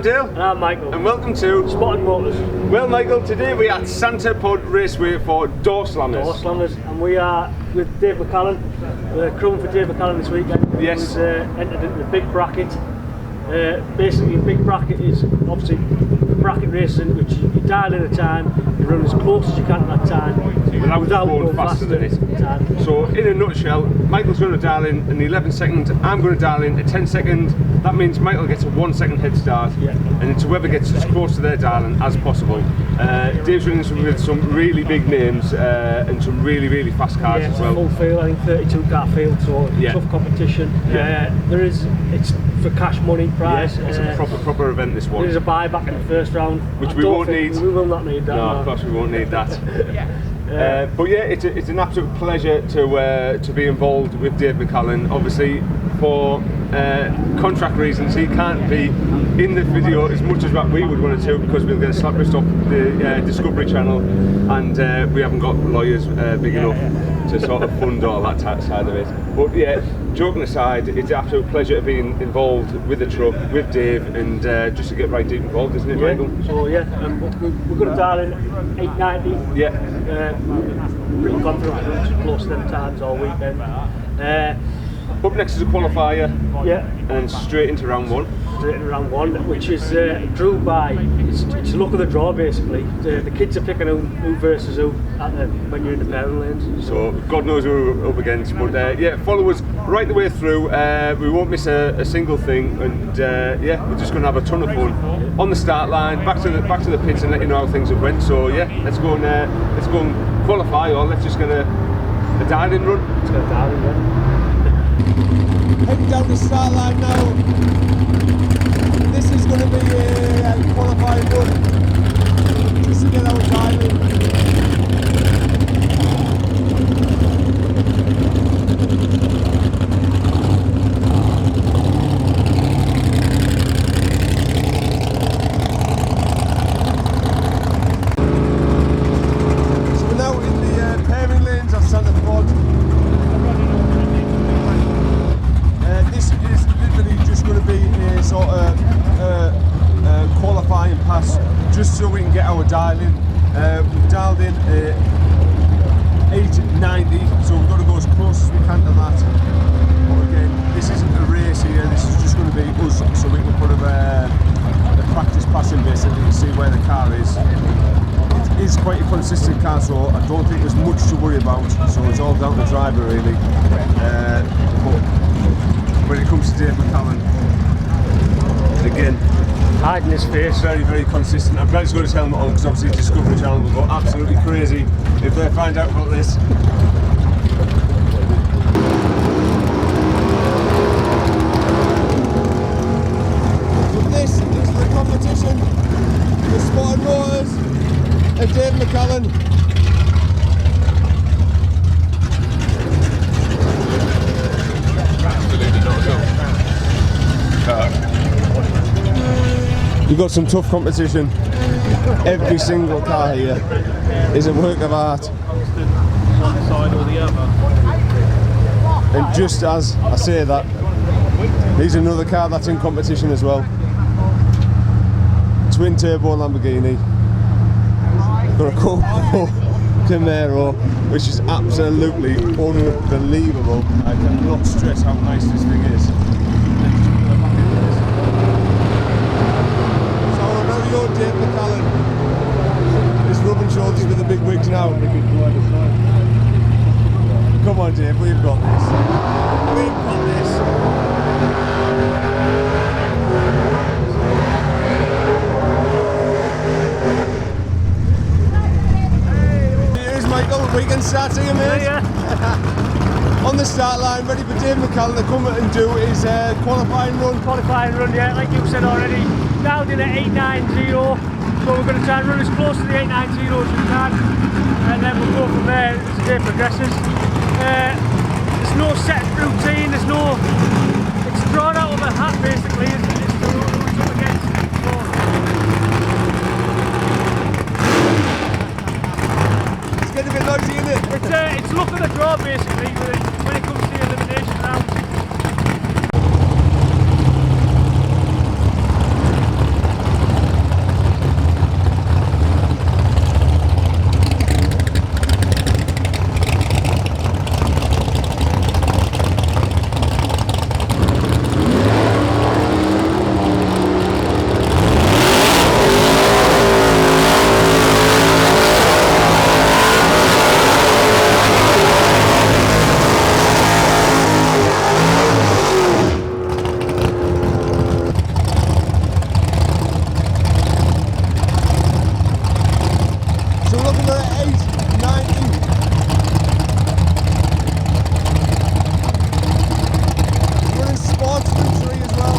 I'm Dale. And I'm Michael. And welcome to Spotted Motors. Well, Michael, today we're at Santa Pod Raceway for Doorslammers. Doorslammers, and we are with Dave McCallan. We're crewing for Dave McCallan this weekend. Yes. He's entered into the big bracket. Basically, the big bracket is obviously bracket racing, which you dial in a time, you run as close as you can at that time, without going faster than it. So, in a nutshell, Michael's going to dial in an 11 second, I'm going to dial in a 10 second. That means Michael gets a 1 second head start, and it's whoever gets as close to their dialing as possible. Dave's running with some really big names and some really fast cars as well. Full field, I think 32 car field, so tough competition. It's for cash money prize. It's a proper event, this one. There's a buyback in the first round, which we won't need. We will not need that. No, of course we won't need that. But yeah, it's an absolute pleasure to be involved with Dave McCallan. Obviously, for contract reasons, he can't be in the video as much as what we would want to because we'll get slapped off the Discovery Channel, and we haven't got lawyers big enough to sort of fund all that side of it. But yeah, joking aside, it's an absolute pleasure to be involved with the truck, with Dave, and just to get right deep involved, isn't it, Michael? So yeah, we're going to dial in 890. Yeah. Pretty confident we're going to close to them times all weekend. Up next is a qualifier, and then straight into round one. Straight into round one, which is drew by, it's luck of the draw basically. The kids are picking who versus who when you're in the pairing lanes. So God knows who we're up against, but yeah, follow us right the way through. We won't miss a single thing, and yeah, we're just going to have a ton of fun on the start line, back to the pits, and let you know how things have went. So yeah, let's go and qualify, or let's just get a dial-in run. Let's get a dial-in run. Heading down the start line now. This is going to be a qualifying run just to get our time in. So we're now in the pairing lanes of Santa Pod. This is literally just going to be a sort of qualifying pass just so we can get our dial in. We've dialed in 890, so we've got to go as close as we can to that. But again, this isn't a race here, this is just going to be us, so we can put a practice pass in basically to see where the car is. It is quite a consistent car, so I don't think there's much to worry about, so it's all down to the driver really. But when it comes to Dave McCallan, again, hiding his face, very consistent. I'm glad he's got his helmet on because obviously Discovery Channel will go absolutely crazy if they find out about this. So this is the competition with Spotted Motors and David McCallan. You've got some tough competition. Every single car here is a work of art. one side or the other. And just as I say that, here's another car that's in competition as well. Twin turbo Lamborghini. Got a Copo Camaro, which is absolutely unbelievable. I cannot stress how nice this thing is. David McCallan is rubbing shoulders with the big wigs now. Come on, Dave, we've got this. We've got this. Here's Michael, weekend start to you, mate. On the start line, ready for David McCallan to come and do his qualifying run. Qualifying run, yeah, like you said already. Down in at 890, so we're going to try and run as close to the 890 as we can, and then we'll go from there as the day progresses. There's no set routine, it's drawn out of a hat basically, it's who it's up against. It's getting a bit noisy, isn't it? It's luck of the draw basically when it comes to the elimination round. to the 890. Running sportsman 3 as well.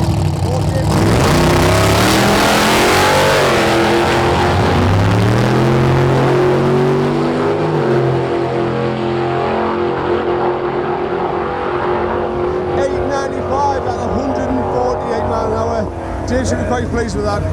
Okay. 895 at 148 miles an hour. Dave should be quite pleased with that.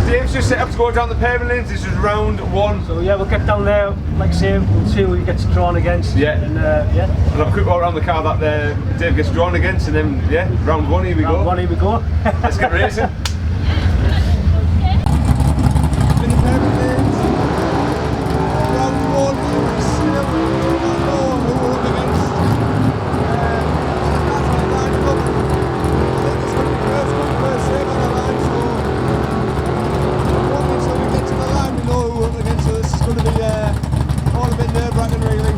Dave's just set up to go down the pavement lanes. This is round 1. So yeah, we'll get down there, like I say, we'll see who he gets drawn against. Yeah. And yeah. We'll have a quick walk around the car that Dave gets drawn against, and then yeah, round 1, here we go. Round 1, here we go. Let's get racing. In the pavement lanes. Round 1, still not know who we're up against. That's the line up. I think it's going to be first come, first serve on the line, so until we get to the line we know who we're up against, so this is going to be all a bit nerve-wracking really.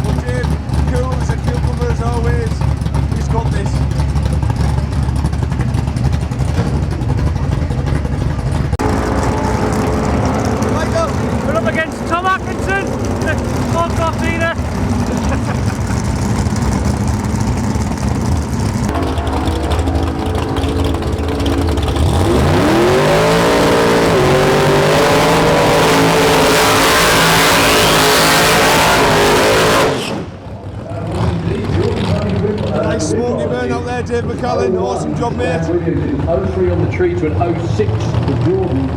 But Dave, cool as a cucumber as always, he's got this. Michael, we're up against Tom Atkinson, the podcast leader. Nice smoky burn out there, David McCallan. Awesome job, mate. 03 on the tree to an 06 for Jordan.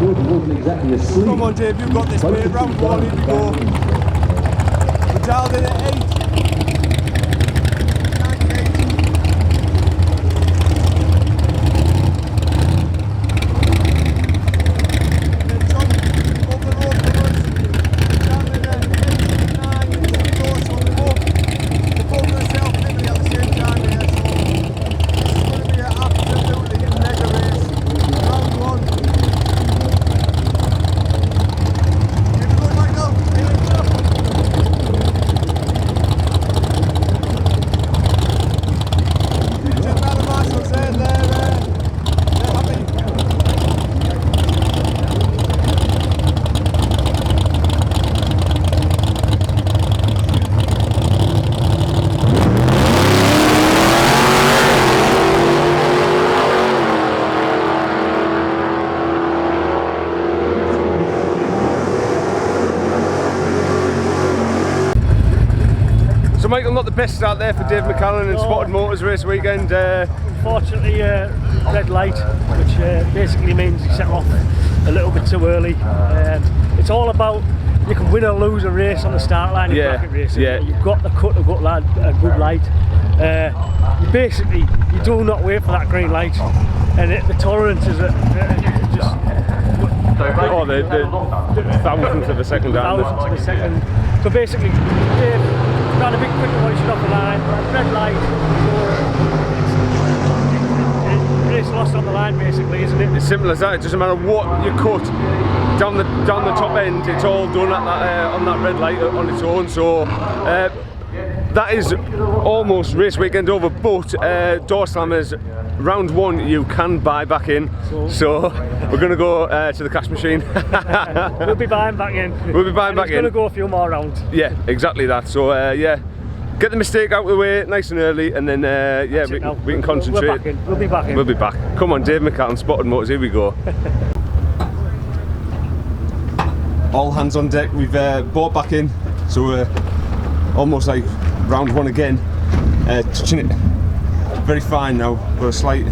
Jordan wasn't exactly asleep. Come on, Dave, you've got this, mate. Round 1, here we go. We're dialed in at 8. So Michael, not the best start there for David McCallan and Spotted Motors race weekend. Unfortunately, red light, which basically means you set off a little bit too early. It's all about, you can win or lose a race on the start line in bracket racing. Yeah. You've got the cut, you've got a good light. You do not wait for that green light, and the tolerance is just Oh, the thousandth of a second down. thousandths of a second. So basically, Dave ran a bit quicker when he shot off the line, red light. Race lost on the line, basically, isn't it? It's simple as that. It doesn't matter what you cut down the top end. It's all done at that, on that red light on its own. So that is almost race weekend over. But Doorslammers round 1 you can buy back in. So we're going to go to the cash machine. We'll be buying back in. We'll be buying back in. We're going to go a few more rounds. Yeah, exactly that. So yeah, get the mistake out of the way nice and early, and then yeah, we can concentrate. We're back in. We'll be back in. We'll be back. Come on, Dave McCallan, Spotted Motors, here we go. All hands on deck. We've bought back in, so we're almost like round 1 again. Touching it very fine now. Got a slight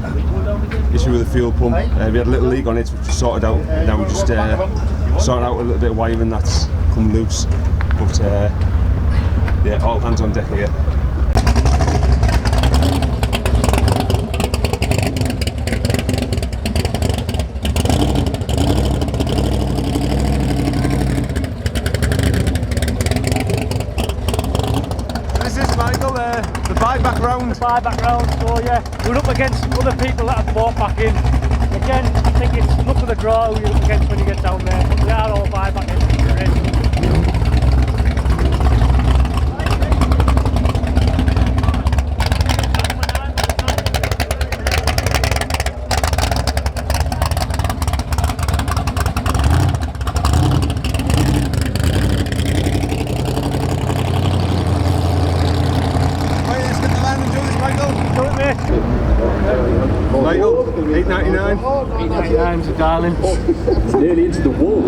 issue with the fuel pump. We had a little leak on it, which we sorted out. Now we just sorted out a little bit of wiring that's come loose. But yeah, all hands on deck here. buyback round, so yeah, we're up against other people that have bought back in. Again, I think it's luck of the draw who you're up against when you get down there, but they are all buyback in. Michael, 8.99. 8.99's a darling. It's nearly into the wall.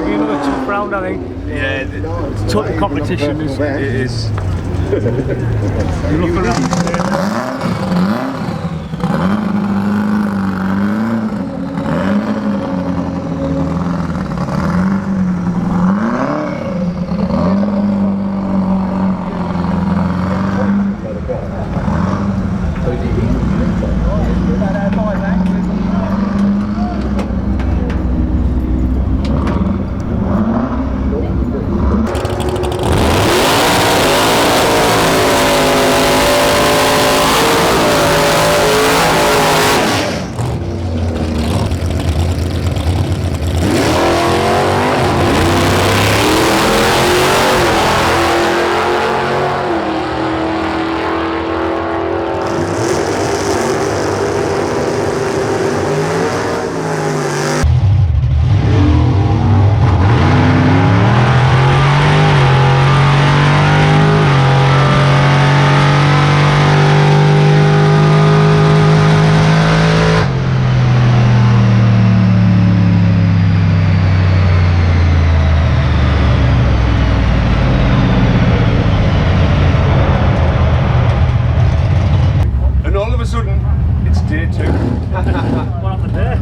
Another tough round, I think. Yeah, It's tough competition. it is. You look around there.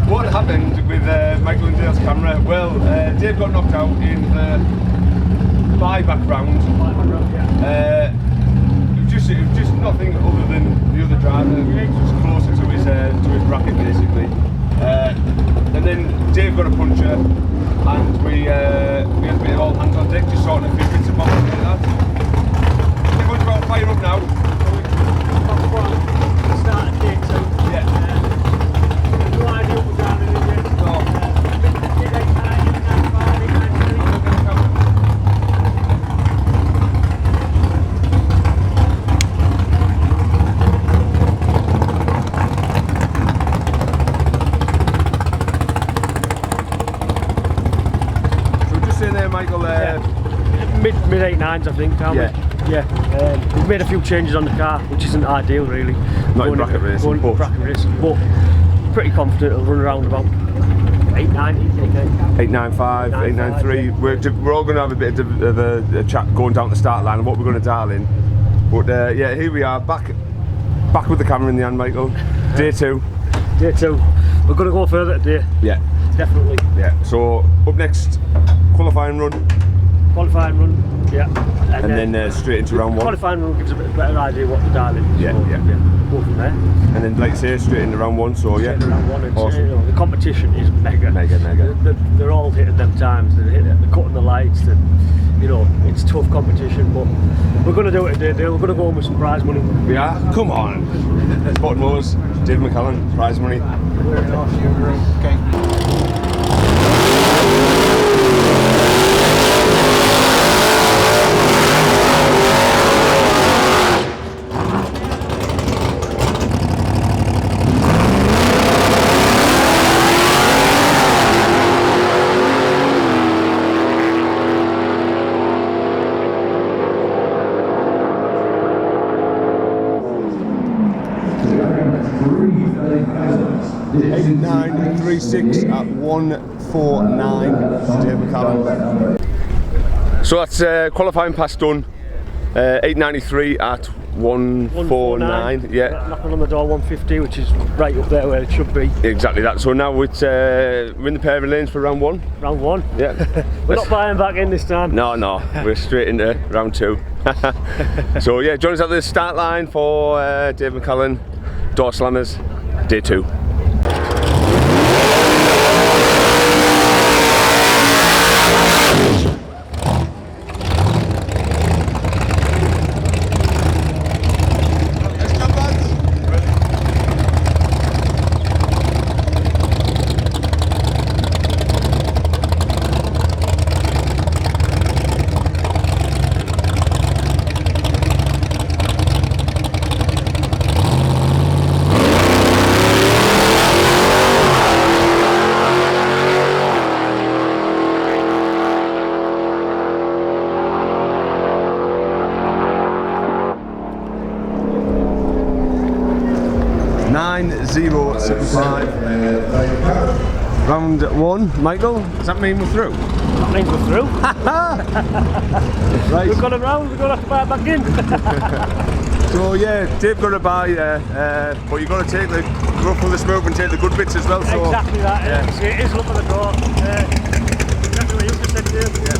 What happened with Michael and Dale's camera? Well, Dave got knocked out in the buyback round. It was just nothing other than the other driver was closer to his bracket basically. And then Dave got a puncture, and we had a bit of all hands on deck, just sorting a few bits of bobs like that. Everyone's about to fire up now. Start at day 2. Yeah. No idea what we're down in yet. No. So just saying there, Michael. Mid 8.9s, I think, can't we? Yeah. We've made a few changes on the car, which isn't ideal really. Not in bracket racing, but bracket racing, but pretty confident it'll run around about 8.90, 8.95, 8.93. We're all going to have a bit of a chat going down the start line and what we're going to dial in. But yeah, here we are, back with the camera in the hand, Michael. Day 2. Day 2. We're going to go further today. Yeah. Definitely. Yeah. So up next, qualifying run. Qualifying run, yeah. And then straight into round 1. Qualifying run gives a bit better idea what the dial is. Yeah, so, yeah. Go from there. And then, like I say, straight into round 1. So yeah. Round 1, and awesome. you know, the competition is mega. Mega. They're all hitting them times. They're cutting the lights. You know, it's tough competition, but we're going to do it today. We're going to go home with some prize money. We are. Come on. Spotted Motors, David McCallan, prize money. Eight, 936 at 149, David McCallan. So that's qualifying pass done. 893 at 149. Yeah. Knocking on the door 150, which is right up there where it should be. Exactly that. So now it's we're in the pair of lanes for round 1. Round 1. Yeah. We're not buying back in this time. No, we're straight into round 2. So yeah, join us at the start line for David McCallan, Doorslammers, day 2. 89075. Round one, Michael. Does that mean we're through? That means we're through. Right. We've got a round, we've got to buy back in. So yeah, Dave got to buy but you've got to take the go for the smoke and take the good bits as well. So Exactly that. yeah. You see, it is look at the door. Exactly what you just said, Dave. Yeah.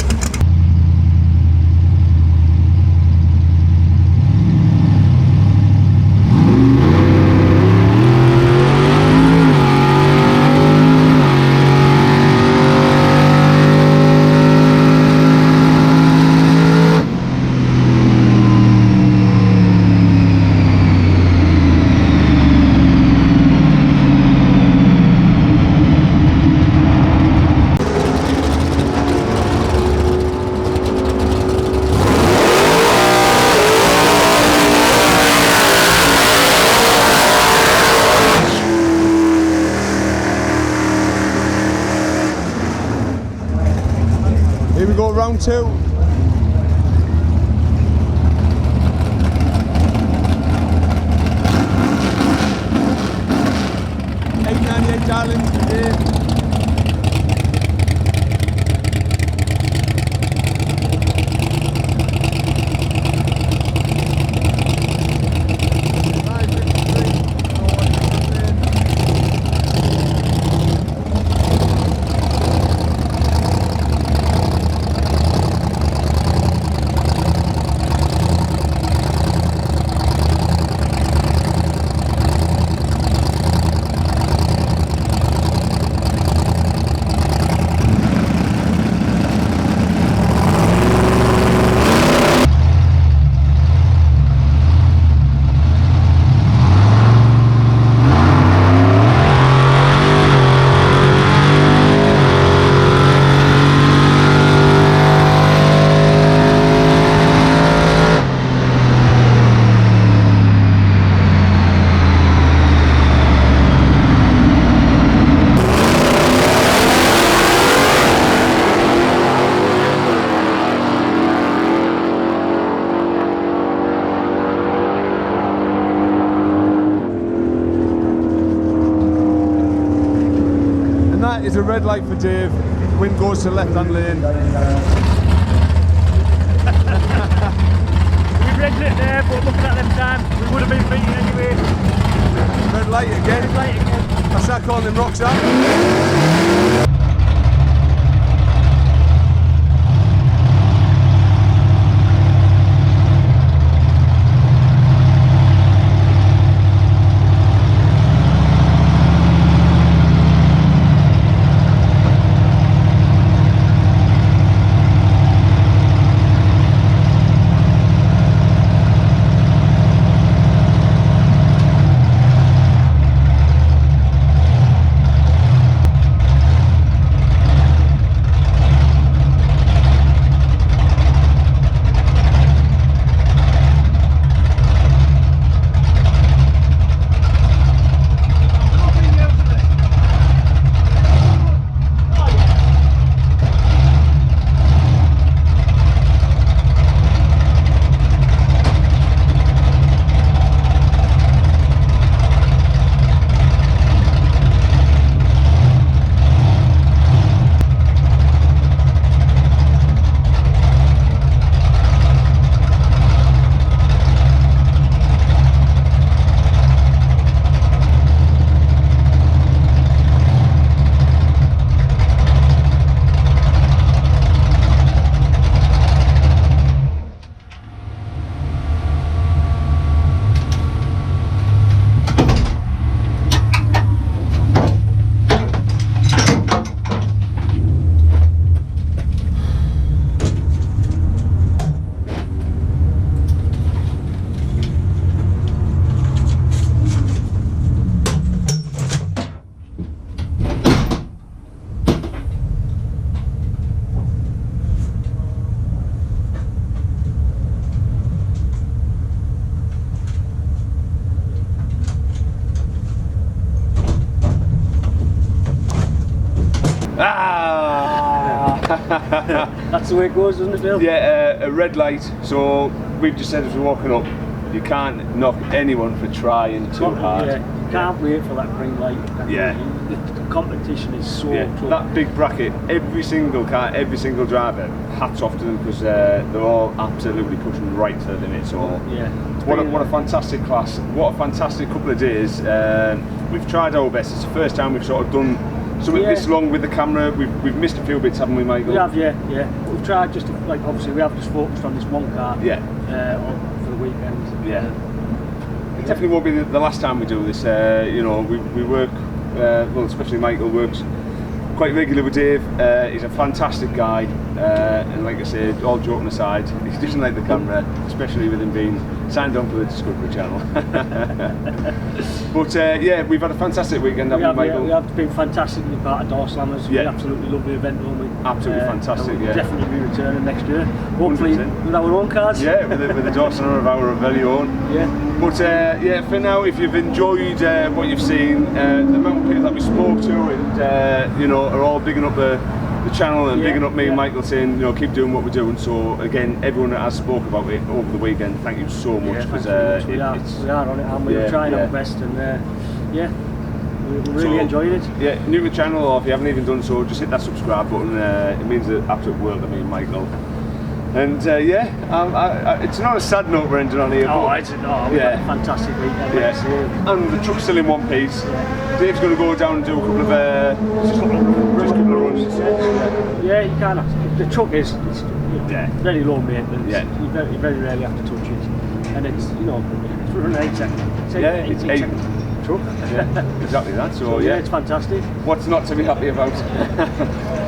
Here we go, round two. $8.98, darling. Yeah. That is a red light for Dave. Wind goes to left-hand lane. We read it there, but looking at them time, we would have been beaten anyway. Red light again. Red light again. I start calling them rocks out. That's the way it goes, doesn't it, Bill? Yeah, a red light. So we've just said as we're walking up, you can't knock anyone for trying too hard. Yeah. Can't wait for that green light. Yeah. The competition is so tough. That big bracket, every single car, every single driver, hats off to them because they're all absolutely pushing right to the limit. So yeah. what a fantastic class, what a fantastic couple of days. We've tried our best. It's the first time we've sort of done something this long with the camera. We've missed a few bits, haven't we, Michael? We have, yeah. But we've tried just to, like, obviously we have just focused on this one car. Yeah. For the weekend. Yeah. It definitely won't be the last time we do this. You know, we work, well, especially Michael works quite regularly with Dave. He's a fantastic guy, and like I said, all joking aside, he doesn't like the camera, especially with him being signed on for the Discovery Channel. But yeah, we've had a fantastic weekend, haven't we, Michael? We have been fantastic to be part of Doorslammers. Yeah. We absolutely love the event, don't we? Absolutely fantastic, We'll yeah. definitely be returning next year. Hopefully 100%. with our own cars. Yeah, with the Doorslammers of our very own. Yeah. But yeah, for now, if you've enjoyed what you've seen, the amount of people that we spoke to, and you know, are all bigging up the channel and bigging up me and Michael, saying, you know, keep doing what we're doing. So again, everyone that has spoke about it over the weekend, thank you so much. We are on it, and we're trying our best, and yeah, we really enjoyed it. Yeah, new to the channel, or if you haven't even done so, just hit that subscribe button. It means the absolute world to me and Michael. And yeah, it's not a sad note we're ending on here. Oh, but it's we've had a fantastic weekend. Yeah, and the truck's still in one piece. Yeah. Dave's going to go down and do a couple of runs. Yeah, you can't. The truck is very low maintenance. Yeah. You very rarely have to touch it, and it's, you know, it's running 8 seconds. It's 8 seconds truck. Yeah, exactly that. So yeah, it's fantastic. What's not to be happy about?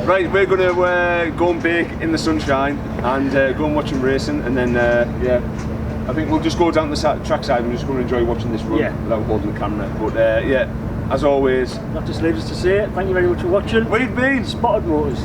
Right, we're going to go and bake in the sunshine and go and watch them racing, and then yeah, I think we'll just go down the track side and just go and enjoy watching this run without holding the camera. But yeah, as always, that just leaves us to say thank you very much for watching. We've been Spotted Motors.